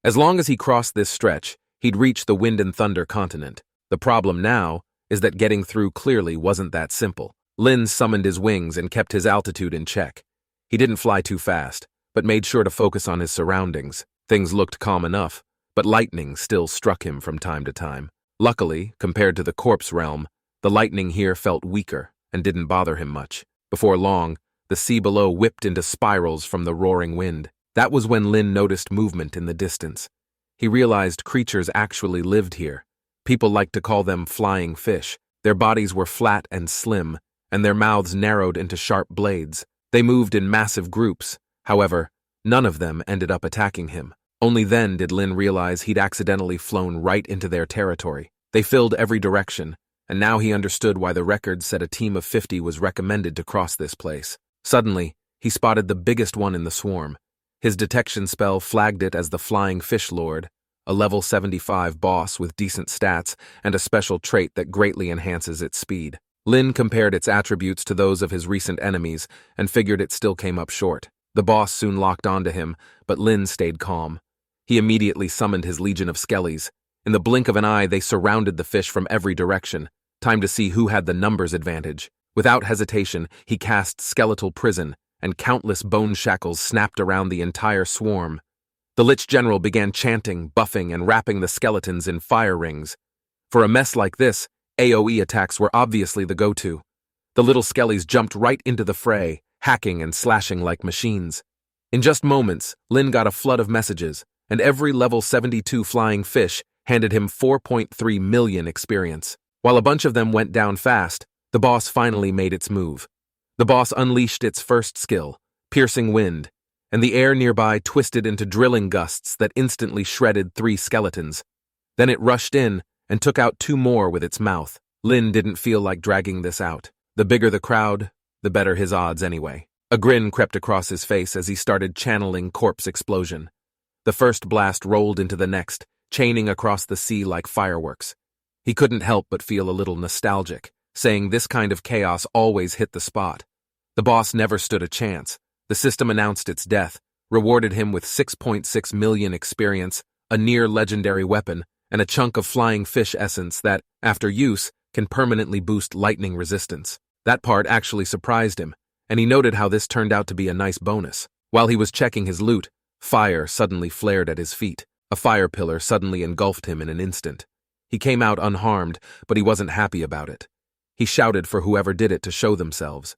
As long as he crossed this stretch, he'd reach the Wind and Thunder continent. The problem now is that getting through clearly wasn't that simple. Lin summoned his wings and kept his altitude in check. He didn't fly too fast, but made sure to focus on his surroundings. Things looked calm enough, but lightning still struck him from time to time. Luckily, compared to the corpse realm, the lightning here felt weaker and didn't bother him much. Before long, the sea below whipped into spirals from the roaring wind. That was when Lin noticed movement in the distance. He realized creatures actually lived here. People liked to call them flying fish. Their bodies were flat and slim, and their mouths narrowed into sharp blades. They moved in massive groups. However, none of them ended up attacking him. Only then did Lin realize he'd accidentally flown right into their territory. They filled every direction, and now he understood why the record said a team of 50 was recommended to cross this place. Suddenly, he spotted the biggest one in the swarm. His detection spell flagged it as the Flying Fish Lord, a level 75 boss with decent stats and a special trait that greatly enhances its speed. Lin compared its attributes to those of his recent enemies and figured it still came up short. The boss soon locked onto him, but Lin stayed calm. He immediately summoned his legion of skellies. In the blink of an eye, they surrounded the fish from every direction. Time to see who had the numbers advantage. Without hesitation, he cast Skeletal Prison, and countless bone shackles snapped around the entire swarm. The Lich General began chanting, buffing, and wrapping the skeletons in fire rings. For a mess like this, AoE attacks were obviously the go-to. The little skellies jumped right into the fray, hacking and slashing like machines. In just moments, Lin got a flood of messages, and every level 72 flying fish handed him 4.3 million experience. While a bunch of them went down fast, the boss finally made its move. The boss unleashed its first skill, Piercing Wind, and the air nearby twisted into drilling gusts that instantly shredded 3 skeletons. Then it rushed in and took out 2 more with its mouth. Lin didn't feel like dragging this out. The bigger the crowd, the better his odds anyway. A grin crept across his face as he started channeling Corpse Explosion. The first blast rolled into the next, chaining across the sea like fireworks. He couldn't help but feel a little nostalgic, saying this kind of chaos always hit the spot. The boss never stood a chance. The system announced its death, rewarded him with 6.6 million experience, a near-legendary weapon, and a chunk of flying fish essence that, after use, can permanently boost lightning resistance. That part actually surprised him, and he noted how this turned out to be a nice bonus. While he was checking his loot, fire suddenly flared at his feet. A fire pillar suddenly engulfed him in an instant. He came out unharmed, but he wasn't happy about it. He shouted for whoever did it to show themselves.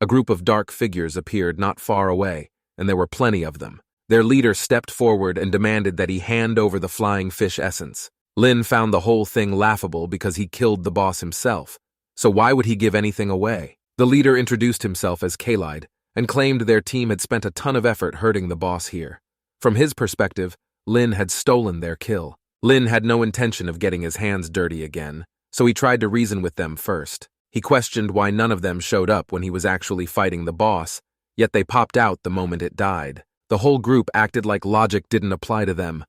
A group of dark figures appeared not far away, and there were plenty of them. Their leader stepped forward and demanded that he hand over the flying fish essence. Lin found the whole thing laughable because he killed the boss himself, so why would he give anything away? The leader introduced himself as Kalide and claimed their team had spent a ton of effort hurting the boss here. From his perspective, Lin had stolen their kill. Lin had no intention of getting his hands dirty again, so he tried to reason with them first. He questioned why none of them showed up when he was actually fighting the boss, yet they popped out the moment it died. The whole group acted like logic didn't apply to them.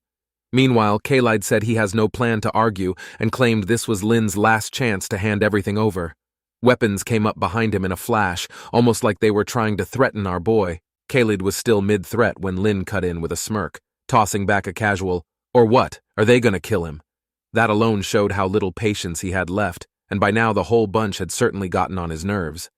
Meanwhile, Kalide said he has no plan to argue and claimed this was Lin's last chance to hand everything over. Weapons came up behind him in a flash, almost like they were trying to threaten our boy. Kalide was still mid-threat when Lin cut in with a smirk, tossing back a casual, "Or what? Are they gonna kill him?" That alone showed how little patience he had left, and by now the whole bunch had certainly gotten on his nerves.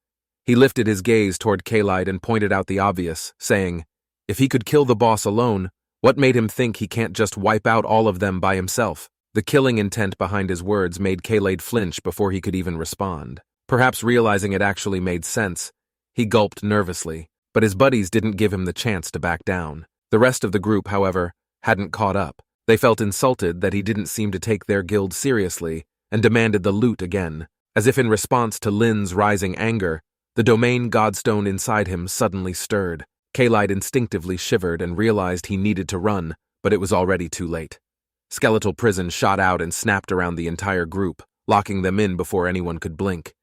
He lifted his gaze toward Kalide and pointed out the obvious, saying, "If he could kill the boss alone, what made him think he can't just wipe out all of them by himself?" The killing intent behind his words made Kalide flinch before he could even respond. Perhaps realizing it actually made sense, he gulped nervously, but his buddies didn't give him the chance to back down. The rest of the group, however, hadn't caught up. They felt insulted that he didn't seem to take their guild seriously and demanded the loot again. As if in response to Lin's rising anger, the domain godstone inside him suddenly stirred. Kalide instinctively shivered and realized he needed to run, but it was already too late. Skeletal Prison shot out and snapped around the entire group, locking them in before anyone could blink.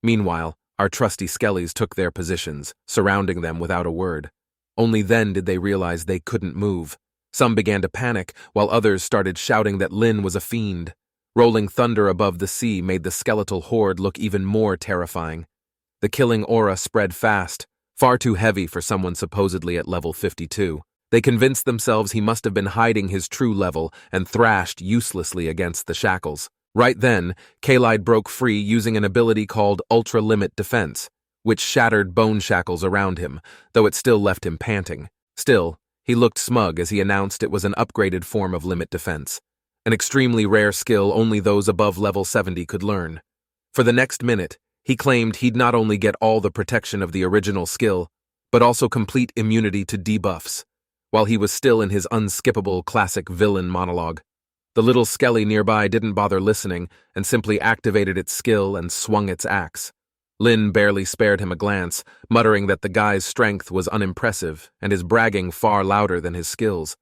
Meanwhile, our trusty skellies took their positions, surrounding them without a word. Only then did they realize they couldn't move. Some began to panic, while others started shouting that Lin was a fiend. Rolling thunder above the sea made the skeletal horde look even more terrifying. The killing aura spread fast, far too heavy for someone supposedly at level 52. They convinced themselves he must have been hiding his true level and thrashed uselessly against the shackles. Right then, Kalide broke free using an ability called Ultra Limit Defense, which shattered bone shackles around him, though it still left him panting. Still, he looked smug as he announced it was an upgraded form of limit defense, an extremely rare skill only those above level 70 could learn. For the next minute, he claimed he'd not only get all the protection of the original skill, but also complete immunity to debuffs, while he was still in his unskippable classic villain monologue. The little skelly nearby didn't bother listening and simply activated its skill and swung its axe. Lin barely spared him a glance, muttering that the guy's strength was unimpressive and his bragging far louder than his skills.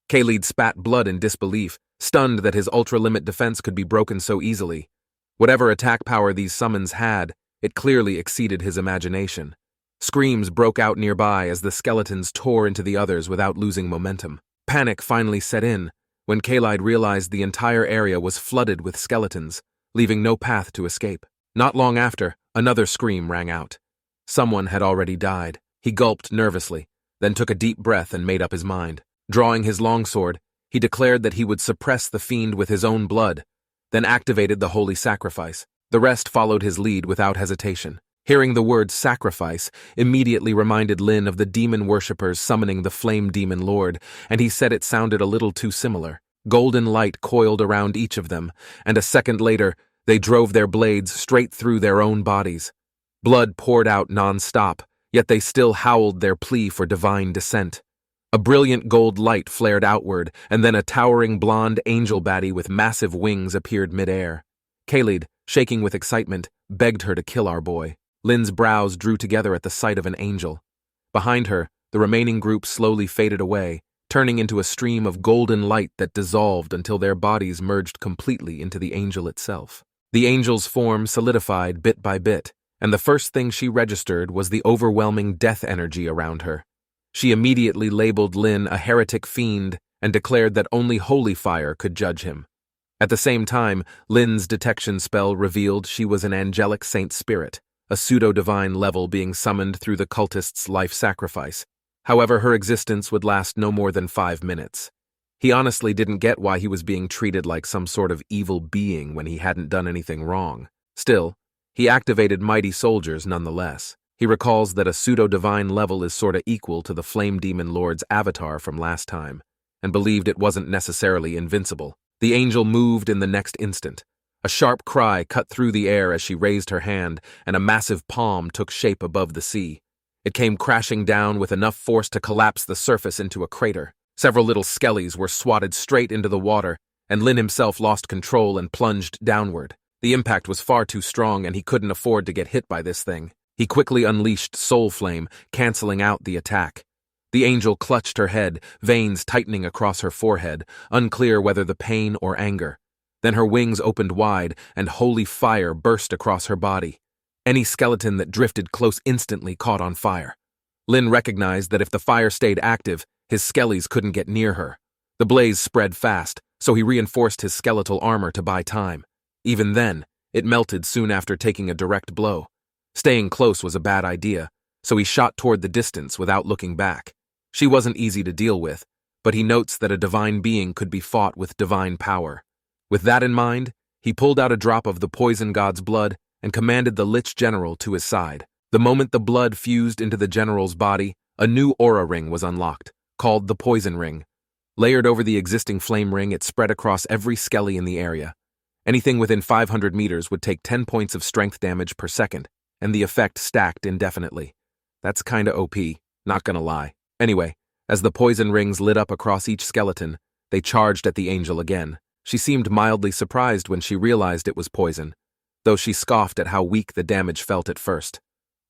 Kalide spat blood in disbelief, stunned that his ultra-limit defense could be broken so easily. Whatever attack power these summons had, it clearly exceeded his imagination. Screams broke out nearby as the skeletons tore into the others without losing momentum. Panic finally set in when Kalide realized the entire area was flooded with skeletons, leaving no path to escape. Not long after, another scream rang out. Someone had already died. He gulped nervously, then took a deep breath and made up his mind. Drawing his longsword, he declared that he would suppress the fiend with his own blood, then activated the holy sacrifice. The rest followed his lead without hesitation. Hearing the word sacrifice immediately reminded Lin of the demon worshippers summoning the flame demon lord, and he said it sounded a little too similar. Golden light coiled around each of them, and a second later, they drove their blades straight through their own bodies. Blood poured out non-stop, yet they still howled their plea for divine descent. A brilliant gold light flared outward, and then a towering blonde angel baddie with massive wings appeared midair. Kalide, shaking with excitement, begged her to kill our boy. Lin's brows drew together at the sight of an angel. Behind her, the remaining group slowly faded away, turning into a stream of golden light that dissolved until their bodies merged completely into the angel itself. The angel's form solidified bit by bit, and the first thing she registered was the overwhelming death energy around her. She immediately labeled Lin a heretic fiend and declared that only holy fire could judge him. At the same time, Lin's detection spell revealed she was an angelic saint spirit, a pseudo-divine level being summoned through the cultist's life sacrifice. However, her existence would last no more than 5 minutes. He honestly didn't get why he was being treated like some sort of evil being when he hadn't done anything wrong. Still, he activated mighty soldiers nonetheless. He recalls that a pseudo-divine level is sorta equal to the Flame Demon Lord's avatar from last time, and believed it wasn't necessarily invincible. The angel moved in the next instant. A sharp cry cut through the air as she raised her hand, and a massive palm took shape above the sea. It came crashing down with enough force to collapse the surface into a crater. Several little skellies were swatted straight into the water, and Lin himself lost control and plunged downward. The impact was far too strong, and he couldn't afford to get hit by this thing. He quickly unleashed Soul Flame, canceling out the attack. The angel clutched her head, veins tightening across her forehead, unclear whether the pain or anger. Then her wings opened wide, and holy fire burst across her body. Any skeleton that drifted close instantly caught on fire. Lin recognized that if the fire stayed active, his skellies couldn't get near her. The blaze spread fast, so he reinforced his skeletal armor to buy time. Even then, it melted soon after taking a direct blow. Staying close was a bad idea, so he shot toward the distance without looking back. She wasn't easy to deal with, but he notes that a divine being could be fought with divine power. With that in mind, he pulled out a drop of the poison god's blood and commanded the Lich General to his side. The moment the blood fused into the general's body, a new aura ring was unlocked, called the Poison Ring. Layered over the existing flame ring, it spread across every skelly in the area. Anything within 500 meters would take 10 points of strength damage per second, and the effect stacked indefinitely. That's kinda OP, not gonna lie. Anyway, as the poison rings lit up across each skeleton, they charged at the angel again. She seemed mildly surprised when she realized it was poison, though she scoffed at how weak the damage felt at first.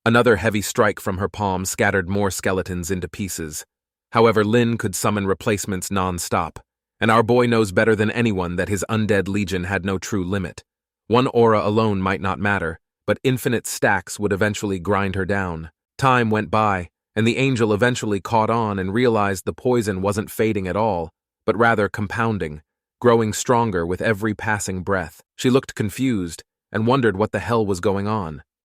Another heavy strike from her palm scattered more skeletons into pieces. However, Lin could summon replacements non-stop, and our boy knows better than anyone that his undead legion had no true limit. One aura alone might not matter, but infinite stacks would eventually grind her down. Time went by, and the angel eventually caught on and realized the poison wasn't fading at all, but rather compounding, growing stronger with every passing breath. She looked confused and wondered what the hell was going on.